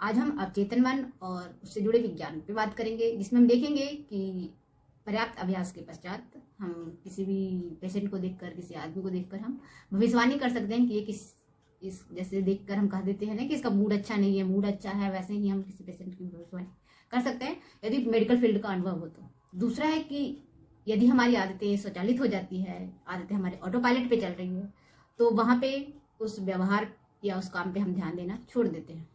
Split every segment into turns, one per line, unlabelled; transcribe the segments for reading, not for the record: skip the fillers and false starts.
आज हम अवचेतन मन और उससे जुड़े विज्ञान पे बात करेंगे, जिसमें हम देखेंगे कि पर्याप्त अभ्यास के पश्चात हम किसी भी पेशेंट को देखकर, किसी आदमी को देखकर हम भविष्यवाणी कर सकते हैं कि ये इस जैसे देखकर हम कह देते हैं ना कि इसका मूड अच्छा नहीं है, मूड अच्छा है, वैसे ही हम किसी पेशेंट की भविष्यवाणी कर सकते हैं यदि मेडिकल फील्ड का अनुभव हो तो। दूसरा है कि यदि हमारी आदतें स्वचालित हो जाती है, आदतें हमारे ऑटो पायलट पे चल रही है, तो वहाँ पे उस व्यवहार या उस काम पे हम ध्यान देना छोड़ देते हैं।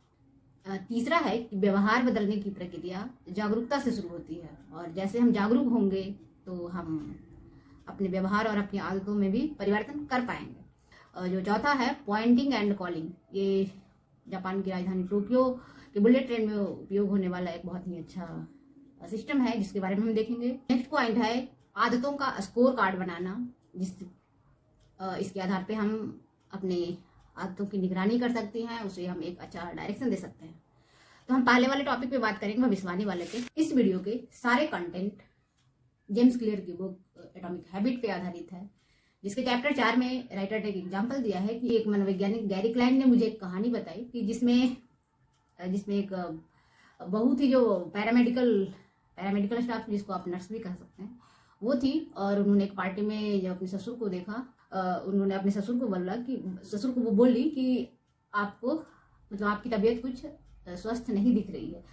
तीसरा है कि व्यवहार बदलने की प्रक्रिया जागरूकता से शुरू होती है, और जैसे हम जागरूक होंगे तो हम अपने व्यवहार और अपनी आदतों में भी परिवर्तन कर पाएंगे। जो चौथा है पॉइंटिंग एंड कॉलिंग, ये जापान की राजधानी टोक्यो के बुलेट ट्रेन में उपयोग होने वाला एक बहुत ही अच्छा सिस्टम है, जिसके बारे में हम देखेंगे। नेक्स्ट पॉइंट है आदतों का स्कोर कार्ड बनाना, इसके आधार पे हम अपने आदतों की निगरानी कर सकते हैं, उसे हम एक अच्छा डायरेक्शन दे सकते हैं। तो हम पहले वाले टॉपिक पे बात करेंगे भविष्यवाणी वाले पे। इस वीडियो के सारे कंटेंट जेम्स क्लियर की बुक एटॉमिक हैबिट पे आधारित है, जिसके चैप्टर 4 में राइटर ने एक एग्जाम्पल दिया है कि एक मनोवैज्ञानिक गैरी क्लाइन ने मुझे एक कहानी बताई कि जिसमें एक बहुत ही जो पैरामेडिकल स्टाफ, जिसको आप नर्स भी कह सकते हैं, वो थी। और उन्होंने एक पार्टी में जब अपने ससुर को देखा, उन्होंने अपने ससुर को बोला कि ससुर को वो बोली कि आपको मतलब आपकी तबीयत कुछ स्वस्थ नहीं दिख रही है।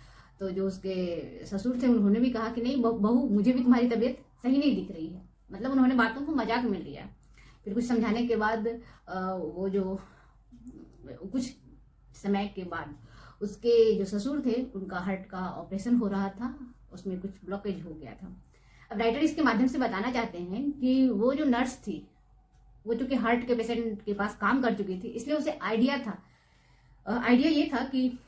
तो जो उसके ससुर थे उन्होंने भी कहा कि नहीं बहू, मुझे भी तुम्हारी तबीयत सही नहीं दिख रही है। मतलब उन्होंने बातों को मजाक में लिया। फिर कुछ समझाने के बाद वो जो कुछ समय के बाद उसके जो ससुर थे उनका हार्ट का ऑपरेशन हो रहा था, उसमें कुछ ब्लॉकेज हो गया था। अब राइटर इसके माध्यम से बताना चाहते हैं कि वो जो नर्स थी, वो चूंकि हार्ट के पेशेंट के पास काम कर चुकी थी, इसलिए उसे आइडिया ये था कि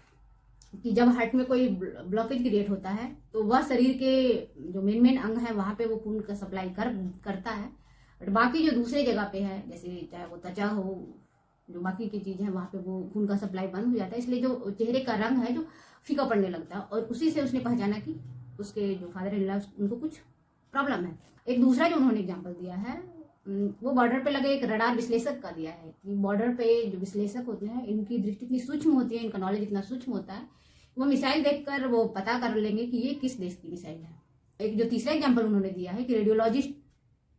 जब हार्ट में कोई ब्लॉकेज क्रिएट होता है तो वह शरीर के जो मेन अंग है वहां पे वो खून का सप्लाई करता है, और बाकी जो दूसरे जगह पे है, जैसे चाहे वो त्वचा हो, जो बाकी की चीज है, वहां पे वो खून का सप्लाई बंद हो जाता है। इसलिए जो चेहरे का रंग है जो फीका पड़ने लगता है, और उसी से उसने पहचाना कि उसके जो फादर इन लॉ उनको कुछ प्रॉब्लम है। एक दूसरा जो उन्होंने एग्जाम्पल दिया है वो बॉर्डर पे लगे एक रडार विश्लेषक का दिया है कि बॉर्डर पे जो विश्लेषक होते हैं इनकी दृष्टि इतनी सूक्ष्म होती है, इनका नॉलेज इतना सूक्ष्म होता है, वो मिसाइल देखकर वो पता कर लेंगे कि ये किस देश की मिसाइल है। एक जो तीसरा एग्जाम्पल उन्होंने दिया है कि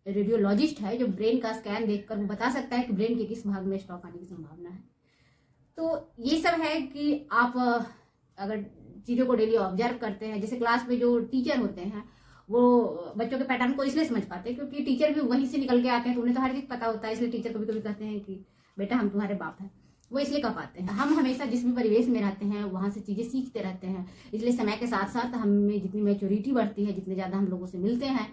रेडियोलॉजिस्ट है जो ब्रेन का स्कैन देखकर वो बता सकता है कि ब्रेन के किस भाग में स्ट्रोक आने की संभावना है। तो ये सब है कि आप अगर चीजों को डेली ऑब्जर्व करते हैं, जैसे क्लास में जो टीचर होते हैं वो बच्चों के पैटर्न को इसलिए समझ पाते हैं क्योंकि टीचर भी वहीं से निकल के आते हैं, तो उन्हें तो हर चीज पता होता है, इसलिए टीचर कभी कभी कहते हैं कि बेटा हम तुम्हारे बाप हैं, वो इसलिए कह पाते हैं। हम हमेशा जिस भी परिवेश में रहते हैं वहां से चीजें सीखते रहते हैं, इसलिए समय के साथ साथ हमें जितनी मैच्योरिटी बढ़ती है, जितने ज्यादा हम लोगों से मिलते हैं,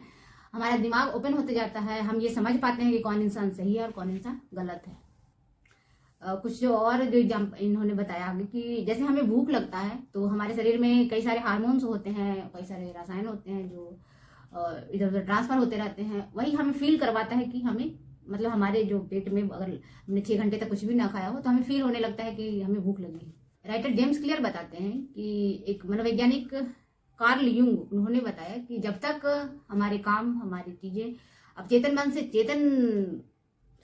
हमारा दिमाग ओपन होते जाता है, हम ये समझ पाते हैं कि कौन इंसान सही है और कौन इंसान गलत है। कुछ और जो एग्जाम्पल इन्होंने बताया आगे कि जैसे हमें भूख लगता है तो हमारे शरीर में कई सारे हार्मोन्स होते हैं, कई सारे रसायन होते हैं जो इधर उधर ट्रांसफर होते रहते हैं, वही हमें फील करवाता है कि हमें मतलब हमारे जो पेट में अगर हमने 6 घंटे तक कुछ भी ना खाया हो तो हमें फील होने लगता है कि हमें भूख लगी है। राइटर जेम्स क्लियर बताते हैं कि एक मनोवैज्ञानिक कार्ल यूंग, उन्होंने बताया कि जब तक हमारे काम, हमारी चीजें अवचेतन मन से चेतन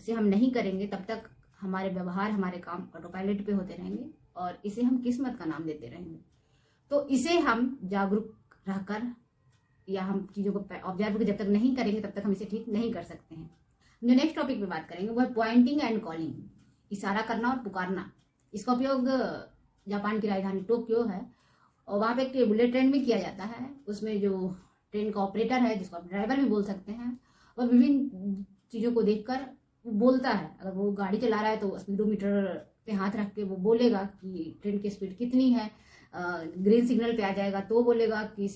से हम नहीं करेंगे, तब तक हमारे व्यवहार, हमारे काम ऑटो पायलट पे होते रहेंगे और इसे हम किस्मत का नाम देते रहेंगे। तो इसे हम जागरूक रहकर या हम चीजों को ऑब्जर्व जब तक नहीं करेंगे तब तक हम इसे ठीक नहीं कर सकते हैं। जो नेक्स्ट टॉपिक पे बात करेंगे वो है पॉइंटिंग एंड कॉलिंग, इशारा करना और पुकारना। इसका उपयोग जापान की राजधानी टोक्यो है और वहां पे एक बुलेट ट्रेन भी किया जाता है। उसमें जो ट्रेन का ऑपरेटर है, जिसको आप ड्राइवर भी बोल सकते हैं, वह विभिन्न चीजों को देखकर वो बोलता है। अगर वो गाड़ी चला रहा है तो स्पीडोमीटर पे हाथ रख के वो बोलेगा कि ट्रेन की स्पीड कितनी है, ग्रीन सिग्नल पे आ जाएगा तो बोलेगा कि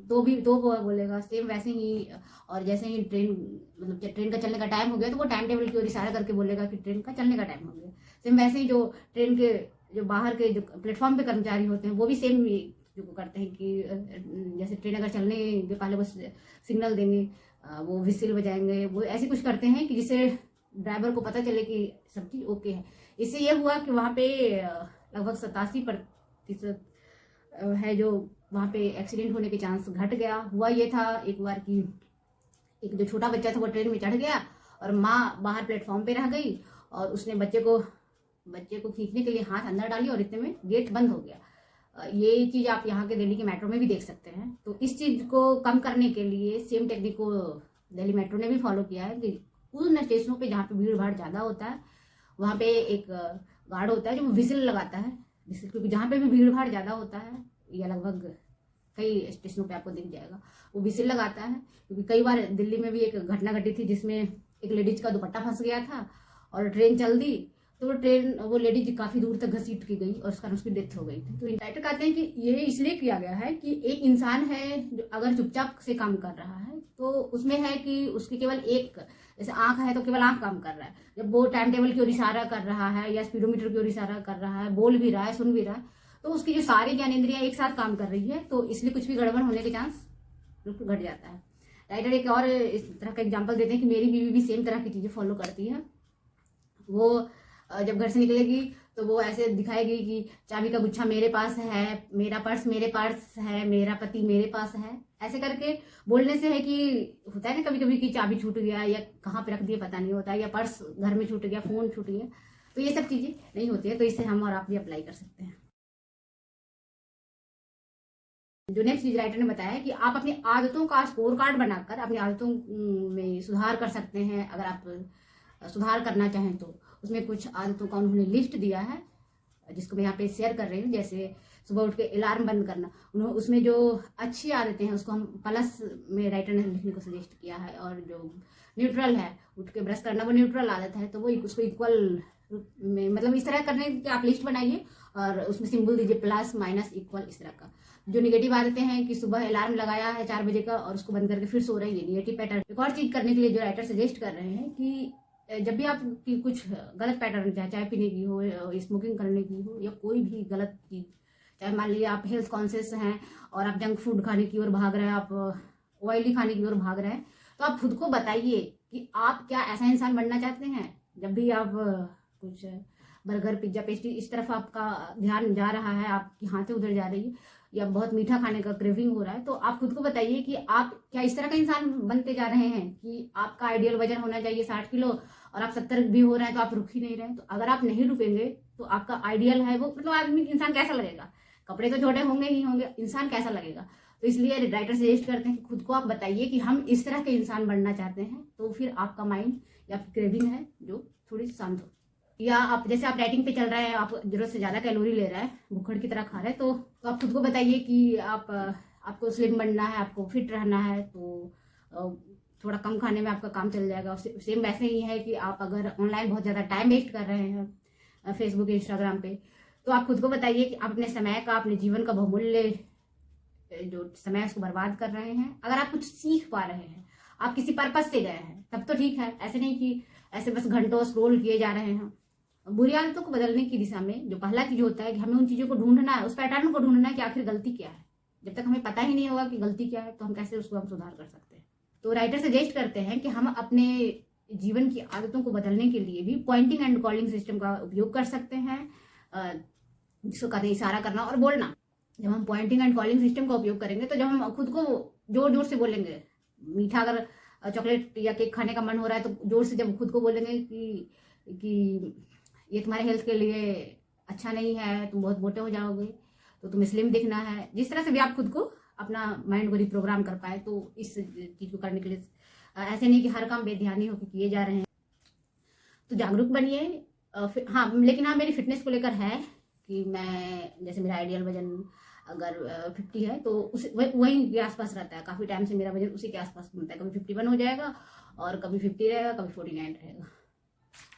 तो बोलेगा सेम वैसे ही। और जैसे ही ट्रेन का चलने का टाइम हो गया तो वो टाइम टेबल की ओर इशारा करके बोलेगा कि ट्रेन का चलने का टाइम हो गया। सेम वैसे ही जो ट्रेन के जो बाहर के जो प्लेटफॉर्म पे कर्मचारी होते हैं वो भी सेम जो करते हैं कि जैसे ट्रेन अगर चलने के पहले वो सिग्नल देंगे, वो विसिल बजाएंगे, वो ऐसे कुछ करते हैं कि जिससे ड्राइवर को पता चले कि सब चीज ओके है। इससे ये हुआ कि वहां पे लगभग 87% है जो वहां पे एक्सीडेंट होने के चांस घट गया। हुआ ये था एक बार कि एक जो छोटा बच्चा था वो ट्रेन में चढ़ गया और माँ बाहर प्लेटफॉर्म पे रह गई और उसने बच्चे को खींचने के लिए हाथ अंदर डाली और इतने में गेट बंद हो गया। ये चीज आप यहाँ के दिल्ली के मेट्रो में भी देख सकते हैं। तो इस चीज को कम करने के लिए सेम टेक्निक को दिल्ली मेट्रो ने भी फॉलो किया है कि उन स्टेशनों पे जहाँ पे भीड़ भाड़ ज्यादा होता है वहां पे एक गार्ड होता है जो विसिल लगाता है। विसिल, क्योंकि जहाँ पे भी भीड़ भाड़ ज्यादा होता है, या लगभग कई स्टेशनों पे आपको दिख जाएगा, वो विसिल लगाता है। क्योंकि कई बार दिल्ली में भी एक घटना घटी थी जिसमें एक लेडीज का दुपट्टा फंस गया था और ट्रेन चल दी, तो वो लेडीज काफी दूर तक घसीट की गई और उस कारण उसकी डेथ हो गई थी। तो राइटर कहते हैं कि ये इसलिए किया गया है कि एक इंसान है जो अगर चुपचाप से काम कर रहा है तो उसमें है कि उसकी केवल एक, जैसे आंख है तो केवल आंख काम कर रहा है, जब वो टाइम टेबल की ओर इशारा कर रहा है या स्पीडोमीटर की ओर इशारा कर रहा है, बोल भी रहा है, सुन भी रहा है, तो उसकी जो सारी ज्ञानेंद्रियां एक साथ काम कर रही है, तो इसलिए कुछ भी गड़बड़ होने के चांस बिल्कुल घट जाता है। राइटर एक और इस तरह का एग्जाम्पल देते हैं कि मेरी बीवी भी सेम तरह की चीजें फॉलो करती है। वो जब घर से निकलेगी तो वो ऐसे दिखाएगी कि चाबी का गुच्छा मेरे पास है, मेरा पर्स मेरे पास है, मेरा पति मेरे पास है, ऐसे करके बोलने से है कि होता है ना कभी कभी कि चाबी छूट गया या कहाँ पे रख दिया पता नहीं होता, या पर्स घर में छूट गया, फोन छूट गया, तो ये सब चीजें नहीं होती है। तो इससे हम और आप भी अप्लाई कर सकते हैं। जो नेक्स्ट चीज राइटर ने बताया है कि आप अपनी आदतों का स्कोर कार्ड बनाकर अपनी आदतों में सुधार कर सकते हैं। अगर आप सुधार करना चाहें तो उसमें कुछ आदतों का उन्होंने लिस्ट दिया है जिसको मैं यहाँ पे शेयर कर रही हूँ। जैसे सुबह उठ के अलार्म बंद करना, उन्होंने उसमें जो अच्छी आदतें हैं उसको हम प्लस में राइटर ने लिखने को सजेस्ट किया है, और जो न्यूट्रल है उठ के ब्रश करना वो न्यूट्रल आदत है, तो वो उसको इक्वल में, मतलब इस तरह करने की आप लिस्ट बनाइए और उसमें सिंबल दीजिए प्लस माइनस इक्वल, इस तरह का। जो निगेटिव आदतें हैं कि सुबह अलार्म लगाया है 4 बजे का और उसको बंद करके फिर सो रही है, निगेटिव पैटर्न। एक और चीज करने के लिए जो राइटर सजेस्ट कर रहे हैं कि जब भी आपकी कुछ गलत पैटर्न, चाहे चाय पीने की हो, स्मोकिंग करने की हो, या कोई भी गलत चीज, चाहे मान लीजिए आप हेल्थ कॉन्शियस हैं और आप जंक फूड खाने की ओर भाग रहे हैं, आप ऑयली खाने की ओर भाग रहे हैं, तो आप खुद को बताइए कि आप क्या ऐसा इंसान बनना चाहते हैं। जब भी आप कुछ बर्गर, पिज्जा, पेस्ट्री इस तरफ आपका ध्यान जा रहा है, आपकी हाथें उधर जा रही है, या बहुत मीठा खाने का क्रेविंग हो रहा है, तो आप खुद को बताइए कि आप क्या इस तरह का इंसान बनते जा रहे हैं कि आपका आइडियल वजन होना चाहिए 60 किलो और आप 70 भी हो रहे हैं तो आप रुक ही नहीं रहे हैं। तो अगर आप नहीं रुकेंगे तो आपका आइडियल है वो, मतलब आदमी इंसान कैसा लगेगा, कपड़े तो छोटे होंगे ही होंगे, इंसान कैसा लगेगा। तो इसलिए राइटर सजेस्ट करते हैं कि खुद को आप बताइए कि हम इस तरह के इंसान बनना चाहते हैं, तो फिर आपका माइंड या क्रेविंग है जो थोड़ी शांत हो। या आप जैसे आप डाइटिंग पे चल रहे हैं, आप जरूरत से ज्यादा कैलोरी ले रहे हैं, भुक्खड़ की तरह खा रहे हैं, तो आप खुद को बताइए कि आपको स्लिम बनना है, आपको फिट रहना है, तो थोड़ा कम खाने में आपका काम चल जाएगा। सेम वैसे ही है कि आप अगर ऑनलाइन बहुत ज्यादा टाइम वेस्ट कर रहे हैं फेसबुक, इंस्टाग्राम पे, तो आप खुद को बताइए कि आप अपने समय का, अपने जीवन का बहुमूल्य जो समय उसको बर्बाद कर रहे हैं। अगर आप कुछ सीख पा रहे हैं, आप किसी पर्पस से गए हैं, तब तो ठीक है, ऐसे नहीं कि ऐसे बस घंटों स्क्रॉल किए जा रहे हैं। बुरी आदतों को बदलने की दिशा में जो पहला चीज होता है कि हमें उन चीजों को ढूंढना है, उस पैटर्न को ढूंढना है कि आखिर गलती क्या है। जब तक हमें पता ही नहीं होगा कि गलती क्या है तो हम कैसे उसको सुधार कर सकते हैं। तो राइटर सजेस्ट करते हैं कि हम अपने जीवन की आदतों को बदलने के लिए भी पॉइंटिंग एंड कॉलिंग सिस्टम का उपयोग कर सकते हैं, जिसको कहते हैं इशारा करना और बोलना। जब हम पॉइंटिंग एंड कॉलिंग सिस्टम का उपयोग करेंगे तो जब हम खुद को जोर जोर से बोलेंगे, मीठा अगर चॉकलेट या केक खाने का मन हो रहा है तो जोर से जब खुद को बोलेंगे कि ये तुम्हारे हेल्थ के लिए अच्छा नहीं है, तुम बहुत मोटे हो जाओगे, तो तुम्हें स्लिम दिखना है, जिस तरह से भी आप खुद को अपना माइंड को रिप्रोग्राम कर पाए। तो इस चीज को करने के लिए ऐसे नहीं कि हर काम बेध्यानी होकर किए जा रहे हैं, तो जागरूक बनिए। हाँ, लेकिन हाँ, मेरी फिटनेस को लेकर है कि मैं, जैसे मेरा आइडियल वजन अगर 50 है तो वही के आसपास रहता है। काफी टाइम से मेरा वजन उसी के आसपास घूमता है, कभी 51 हो जाएगा और कभी 50 रहेगा, कभी 49 रहेगा।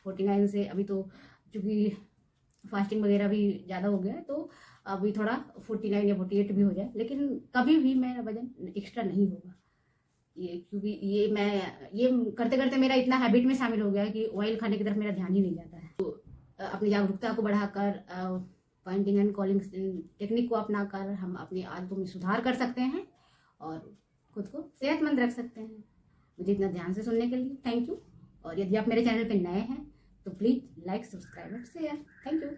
49 से अभी तो चूंकि फास्टिंग वगैरह भी ज्यादा हो गया है तो अभी थोड़ा 49 या 48 भी हो जाए, लेकिन कभी भी मेरा वजन एक्स्ट्रा नहीं होगा। ये क्योंकि ये करते करते मेरा इतना हैबिट में शामिल हो गया है कि ऑयल खाने की तरफ मेरा ध्यान ही नहीं जाता है। तो अपनी जागरूकता को बढ़ाकर पॉइंटिंग एंड कॉलिंग टेक्निक को अपनाकर हम अपनी आदतों में सुधार कर सकते हैं और खुद को सेहतमंद रख सकते हैं। मुझे इतना ध्यान से सुनने के लिए थैंक यू। और यदि आप मेरे चैनल पर नए हैं तो प्लीज लाइक, सब्सक्राइब और शेयर। Thank you.